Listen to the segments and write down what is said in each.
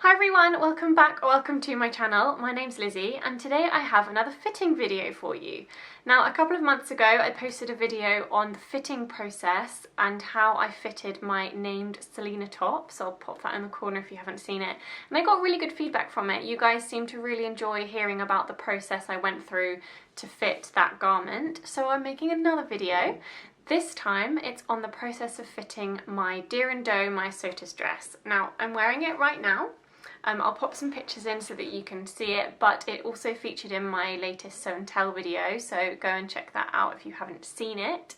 Hi everyone, welcome back or welcome to my channel. My name's Lizzie and today I have another fitting video for you. Now a couple of months ago I posted a video on the fitting process and how I fitted my named Selena top, so I'll pop that in the corner if you haven't seen it. And I got really good feedback from it. You guys seem to really enjoy hearing about the process I went through to fit that garment, so I'm making another video. This time it's on the process of fitting my Deer Doe Myosotis dress. Now I'm wearing it right now. I'll pop some pictures in so that you can see it, but it also featured in my latest sew and tell video, so go and check that out if you haven't seen it.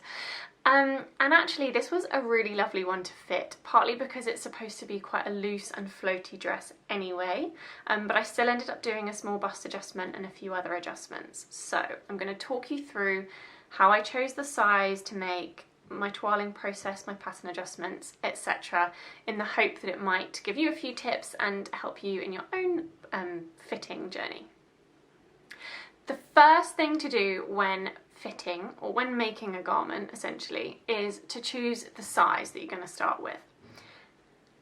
And actually this was a really lovely one to fit, partly because it's supposed to be quite a loose and floaty dress anyway, but I still ended up doing a small bust adjustment and a few other adjustments. So I'm going to talk you through how I chose the size to make my toiling process, my pattern adjustments, etc., in the hope that it might give you a few tips and help you in your own fitting journey. The first thing to do when fitting, or when making a garment essentially, is to choose the size that you're going to start with.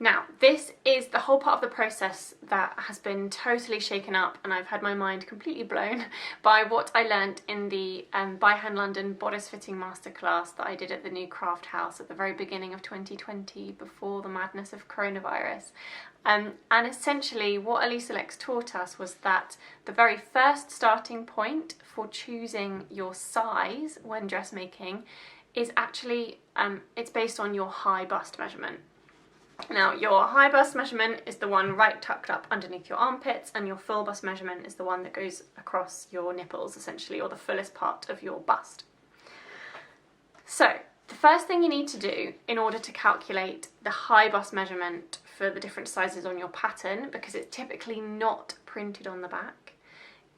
Now, this is the whole part of the process that has been totally shaken up, and I've had my mind completely blown by what I learnt in the By Hand London bodice fitting masterclass that I did at the new craft house at the very beginning of 2020, before the madness of coronavirus. And essentially what Elisa Lex taught us was that the very first starting point for choosing your size when dressmaking is actually, it's based on your high bust measurement. Now, your high bust measurement is the one right tucked up underneath your armpits, and your full bust measurement is the one that goes across your nipples, essentially, or the fullest part of your bust. So, the first thing you need to do in order to calculate the high bust measurement for the different sizes on your pattern, because it's typically not printed on the back,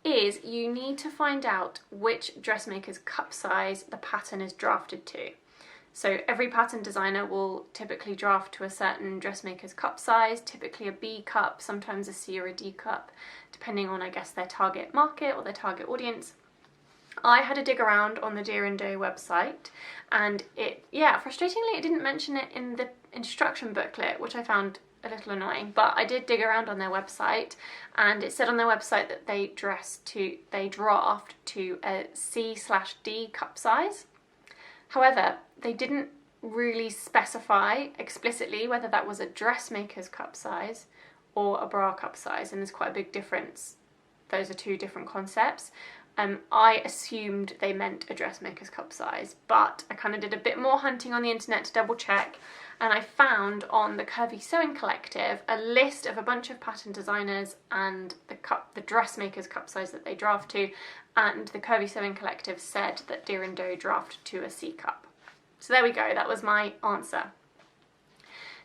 is you need to find out which dressmaker's cup size the pattern is drafted to. So every pattern designer will typically draft to a certain dressmaker's cup size, typically a B cup, sometimes a C or a D cup, depending on, I guess, their target market or their target audience. I had a dig around on the Deer Doe website, and frustratingly it didn't mention it in the instruction booklet, which I found a little annoying, but I did dig around on their website, and it said on their website that they draft to a C/D cup size. However, they didn't really specify explicitly whether that was a dressmaker's cup size or a bra cup size, and there's quite a big difference. Those are two different concepts. I assumed they meant a dressmaker's cup size, but I kind of did a bit more hunting on the internet to double check, and I found on the Curvy Sewing Collective a list of a bunch of pattern designers and the dressmaker's cup size that they draft to, and the Curvy Sewing Collective said that Deer Doe draft to a C cup. So there we go, that was my answer.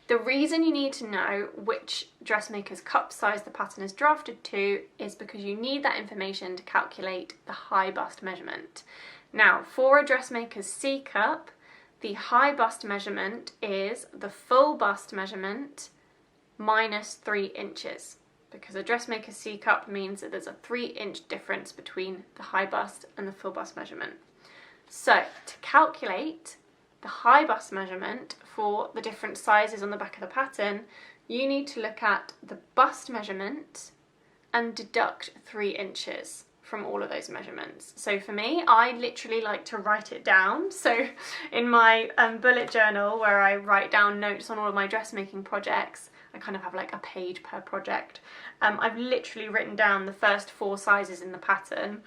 The reason you need to know which dressmaker's cup size the pattern is drafted to is because you need that information to calculate the high bust measurement. Now, for a dressmaker's C cup, the high bust measurement is the full bust measurement minus 3 inches. Because a dressmaker's C cup means that there's a 3-inch difference between the high bust and the full bust measurement. So, to calculate the high bust measurement for the different sizes on the back of the pattern, you need to look at the bust measurement and deduct 3 inches from all of those measurements. So for me, I literally like to write it down. So in my bullet journal, where I write down notes on all of my dressmaking projects, I kind of have like a page per project. I've literally written down the first 4 sizes in the pattern,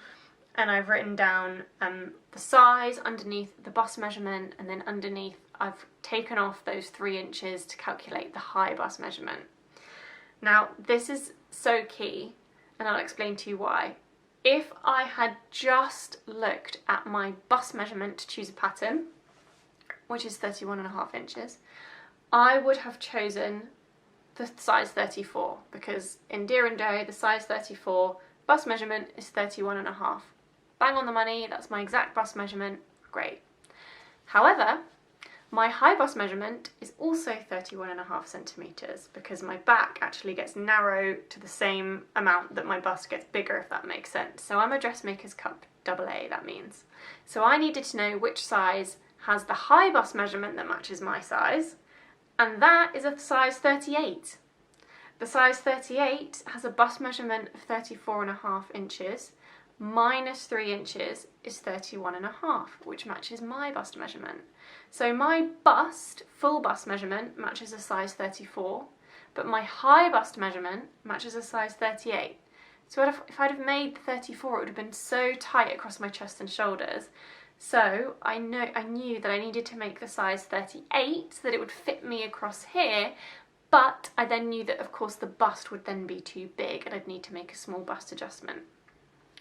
and I've written down the size underneath the bust measurement, and then underneath I've taken off those 3 inches to calculate the high bust measurement. Now this is so key, and I'll explain to you why. If I had just looked at my bust measurement to choose a pattern, which is 31.5 inches, I would have chosen the size 34, because in Deer Doe the size 34 bust measurement is 31.5. Bang on the money, that's my exact bust measurement, great. However, my high bust measurement is also 31.5 centimetres, because my back actually gets narrow to the same amount that my bust gets bigger, if that makes sense. So I'm a dressmaker's cup AA, that means. So I needed to know which size has the high bust measurement that matches my size, and that is a size 38. The size 38 has a bust measurement of 34.5 inches, minus 3 inches is 31.5, which matches my bust measurement. So my bust, full bust measurement, matches a size 34, but my high bust measurement matches a size 38. So if I'd have made 34, it would have been so tight across my chest and shoulders. So I knew that I needed to make the size 38 so that it would fit me across here, but I then knew that of course the bust would then be too big and I'd need to make a small bust adjustment.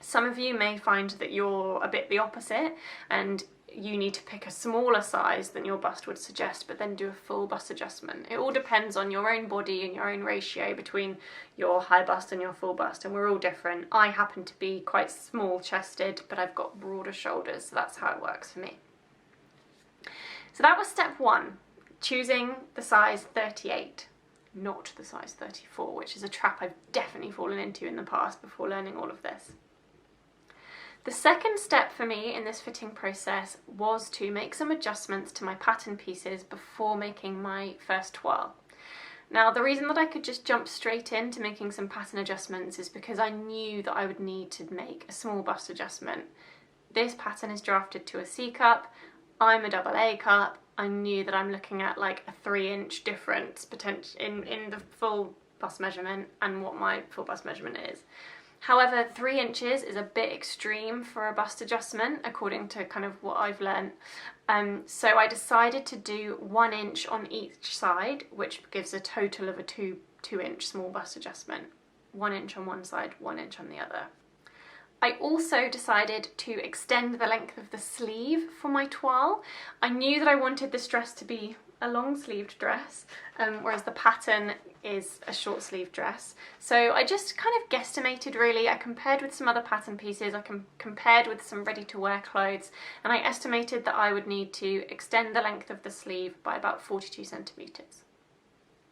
Some of you may find that you're a bit the opposite and you need to pick a smaller size than your bust would suggest, but then do a full bust adjustment. It all depends on your own body and your own ratio between your high bust and your full bust, and we're all different. I happen to be quite small chested, but I've got broader shoulders, so that's how it works for me. So that was step 1, choosing the size 38, not the size 34, which is a trap I've definitely fallen into in the past before learning all of this. The second step for me in this fitting process was to make some adjustments to my pattern pieces before making my first twirl. Now, the reason that I could just jump straight into making some pattern adjustments is because I knew that I would need to make a small bust adjustment. This pattern is drafted to a C cup, I'm a double A cup. I knew that I'm looking at like a 3-inch difference in the full bust measurement and what my full bust measurement is. However, 3 inches is a bit extreme for a bust adjustment, according to kind of what I've learnt. So I decided to do 1 inch on each side, which gives a total of a 2-inch small bust adjustment. 1 inch on one side, 1 inch on the other. I also decided to extend the length of the sleeve for my toile. I knew that I wanted this dress to be a long-sleeved dress, whereas the pattern is a short-sleeved dress. So I just kind of guesstimated really. I compared with some other pattern pieces, I compared with some ready-to-wear clothes, and I estimated that I would need to extend the length of the sleeve by about 42 centimetres.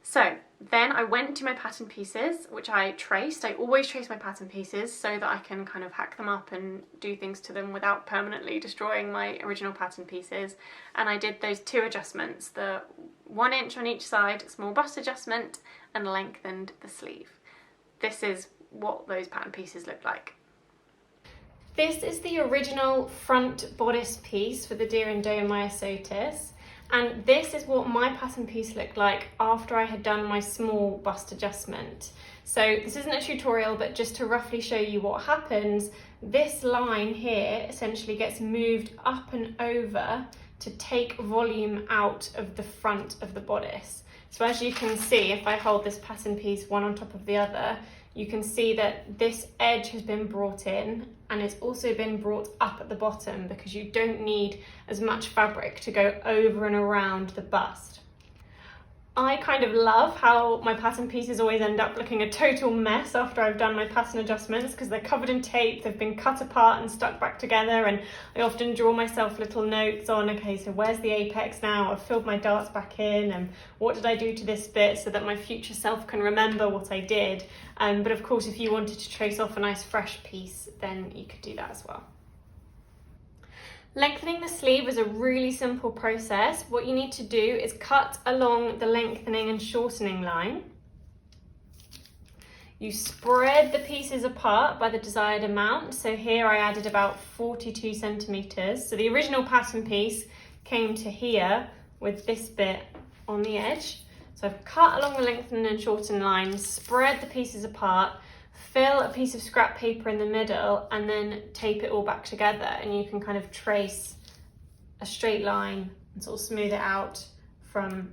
So then I went to my pattern pieces, which I traced. I always trace my pattern pieces so that I can kind of hack them up and do things to them without permanently destroying my original pattern pieces. And I did those 2 adjustments, the 1 inch on each side, small bust adjustment, and lengthened the sleeve. This is what those pattern pieces look like. This is the original front bodice piece for the Deer Doe Myosotis. And this is what my pattern piece looked like after I had done my small bust adjustment. So this isn't a tutorial, but just to roughly show you what happens, this line here essentially gets moved up and over to take volume out of the front of the bodice. So as you can see, if I hold this pattern piece one on top of the other, you can see that this edge has been brought in and it's also been brought up at the bottom because you don't need as much fabric to go over and around the bust. I kind of love how my pattern pieces always end up looking a total mess after I've done my pattern adjustments because they're covered in tape, they've been cut apart and stuck back together, and I often draw myself little notes on, okay, so where's the apex now? I've filled my darts back in, and what did I do to this bit so that my future self can remember what I did. But of course, if you wanted to trace off a nice fresh piece, then you could do that as well. Lengthening the sleeve is a really simple process. What you need to do is cut along the lengthening and shortening line. You spread the pieces apart by the desired amount. So here I added about 42 centimetres. So the original pattern piece came to here with this bit on the edge. So I've cut along the lengthening and shortening line, spread the pieces apart, fill a piece of scrap paper in the middle, and then tape it all back together, and you can kind of trace a straight line and sort of smooth it out from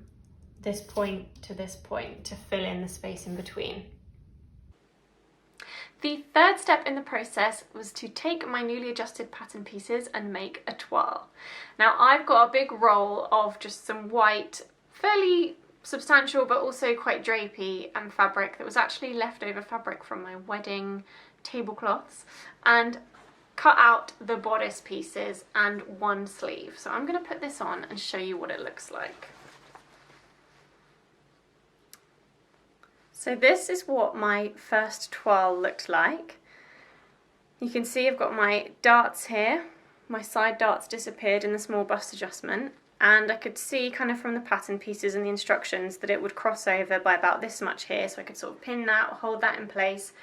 this point to fill in the space in between. The third step in the process was to take my newly adjusted pattern pieces and make a toile. Now I've got a big roll of just some white, fairly substantial but also quite drapey fabric that was actually leftover fabric from my wedding tablecloths, and cut out the bodice pieces and one sleeve. So I'm going to put this on and show you what it looks like. So this is what my first toile looked like. You can see I've got my darts here. My side darts disappeared in the small bust adjustment. and I could see kind of from the pattern pieces and the instructions that it would cross over by about this much here, so I could sort of pin that or hold that in place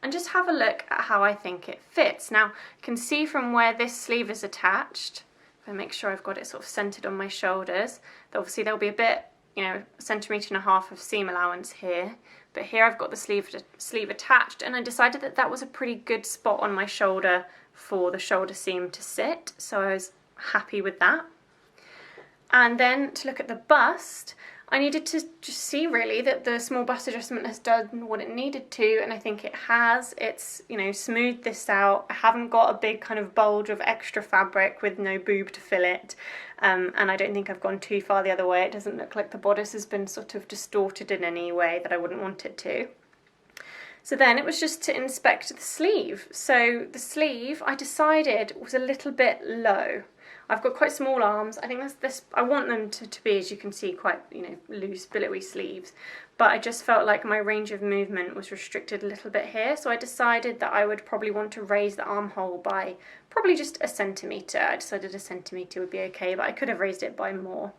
and just have a look at how I think it fits. Now, you can see from where this sleeve is attached, if I make sure I've got it sort of centered on my shoulders, that obviously there'll be a bit, you know, 1.5 centimeters of seam allowance here, but here I've got the sleeve attached, and I decided that that was a pretty good spot on my shoulder for the shoulder seam to sit, so I was happy with that. And then to look at the bust, I needed to just see really that the small bust adjustment has done what it needed to, and I think it has. It's, you know, smoothed this out. I haven't got a big kind of bulge of extra fabric with no boob to fill it, and I don't think I've gone too far the other way. It doesn't look like the bodice has been sort of distorted in any way that I wouldn't want it to. So then it was just to inspect the sleeve. So the sleeve, I decided, was a little bit low. I've got quite small arms. I think that's this. I want them to be, as you can see, quite, you know, loose, billowy sleeves. But I just felt like my range of movement was restricted a little bit here. So I decided that I would probably want to raise the armhole by probably just 1 centimetre. I decided 1 centimetre would be okay, but I could have raised it by more.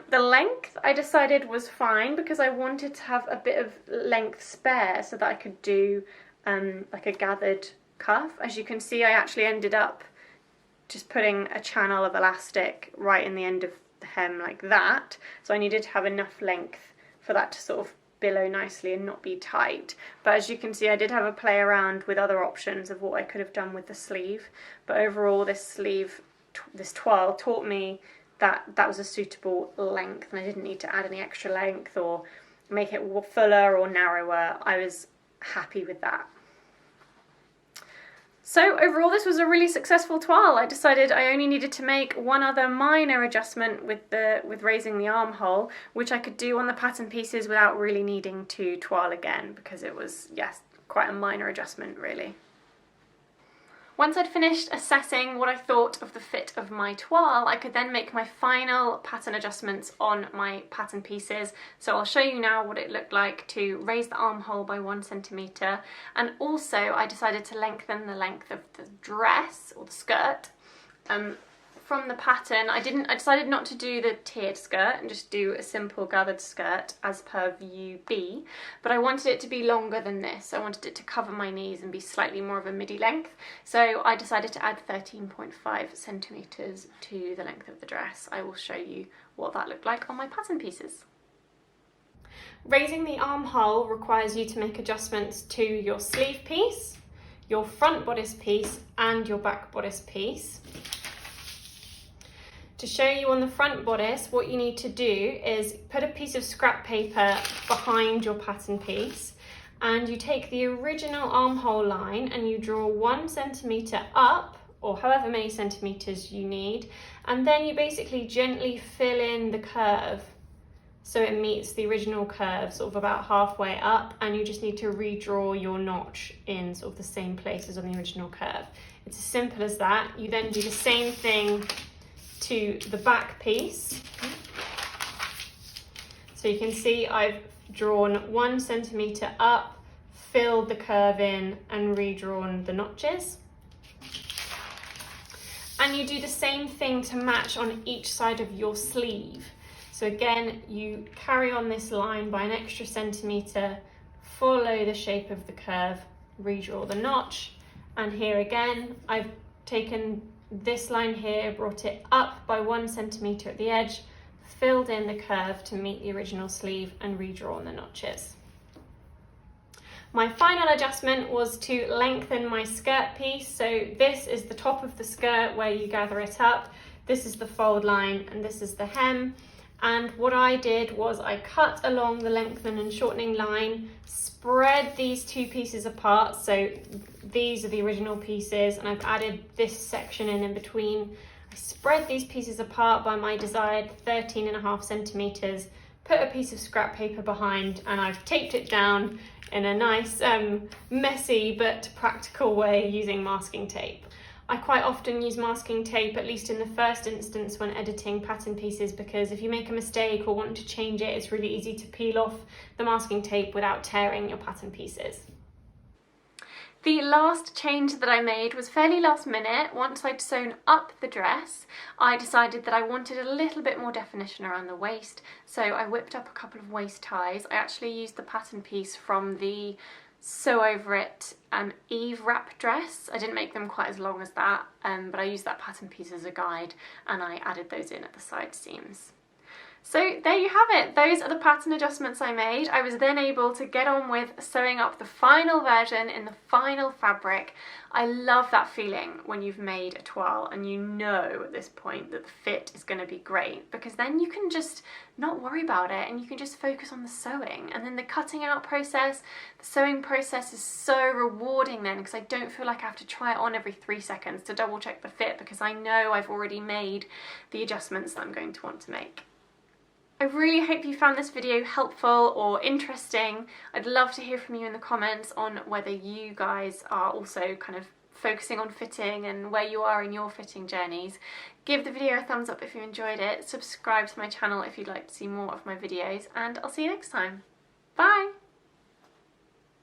The length I decided was fine because I wanted to have a bit of length spare so that I could do like a gathered cuff. As you can see, I actually ended up just putting a channel of elastic right in the end of the hem like that, so I needed to have enough length for that to sort of billow nicely and not be tight. But as you can see, I did have a play around with other options of what I could have done with the sleeve, but overall this sleeve, this twirl, taught me that that was a suitable length and I didn't need to add any extra length or make it fuller or narrower. I was happy with that. So overall this was a really successful twirl. I decided I only needed to make one other minor adjustment with raising the armhole, which I could do on the pattern pieces without really needing to twirl again, because it was, yes, quite a minor adjustment really. Once I'd finished assessing what I thought of the fit of my twirl, I could then make my final pattern adjustments on my pattern pieces. So I'll show you now what it looked like to raise the armhole by 1 centimetre, and also I decided to lengthen the length of the dress or the skirt. From the pattern, I decided not to do the tiered skirt and just do a simple gathered skirt as per view B, but I wanted it to be longer than this. I wanted it to cover my knees and be slightly more of a midi length, so I decided to add 13.5 centimetres to the length of the dress. I will show you what that looked like on my pattern pieces. Raising the armhole requires you to make adjustments to your sleeve piece, your front bodice piece and your back bodice piece. To show you on the front bodice, what you need to do is put a piece of scrap paper behind your pattern piece, and you take the original armhole line and you draw 1 centimetre up, or however many centimetres you need, and then you basically gently fill in the curve so it meets the original curve, sort of about halfway up, and you just need to redraw your notch in sort of the same place as on the original curve. It's as simple as that. You then do the same thing to the back piece. So you can see I've drawn 1 centimetre up, filled the curve in and redrawn the notches. And you do the same thing to match on each side of your sleeve. So again, you carry on this line by an extra centimetre, follow the shape of the curve, redraw the notch, and here again I've taken this line here, brought it up by 1 centimetre at the edge, filled in the curve to meet the original sleeve and redrawn the notches. My final adjustment was to lengthen my skirt piece. So this is the top of the skirt where you gather it up, this is the fold line and this is the hem. And what I did was I cut along the lengthen and shortening line, spread these two pieces apart. So these are the original pieces and I've added this section in between. I spread these pieces apart by my desired 13.5 centimetres, put a piece of scrap paper behind, and I've taped it down in a nice messy but practical way using masking tape. I quite often use masking tape, at least in the first instance when editing pattern pieces, because if you make a mistake or want to change it, it's really easy to peel off the masking tape without tearing your pattern pieces. The last change that I made was fairly last minute. Once I'd sewn up the dress, I decided that I wanted a little bit more definition around the waist, so I whipped up a couple of waist ties. I actually used the pattern piece from the Sew Over It Eve wrap dress. I didn't make them quite as long as that, but I used that pattern piece as a guide and I added those in at the side seams. So there you have it. Those are the pattern adjustments I made. I was then able to get on with sewing up the final version in the final fabric. I love that feeling when you've made a toile and you know at this point that the fit is going to be great, because then you can just not worry about it and you can just focus on the sewing. And then the cutting out process, the sewing process is so rewarding then, because I don't feel like I have to try it on every 3 seconds to double check the fit, because I know I've already made the adjustments that I'm going to want to make. I really hope you found this video helpful or interesting. I'd love to hear from you in the comments on whether you guys are also kind of focusing on fitting and where you are in your fitting journeys. Give the video a thumbs up if you enjoyed it, subscribe to my channel if you'd like to see more of my videos, and I'll see you next time. Bye!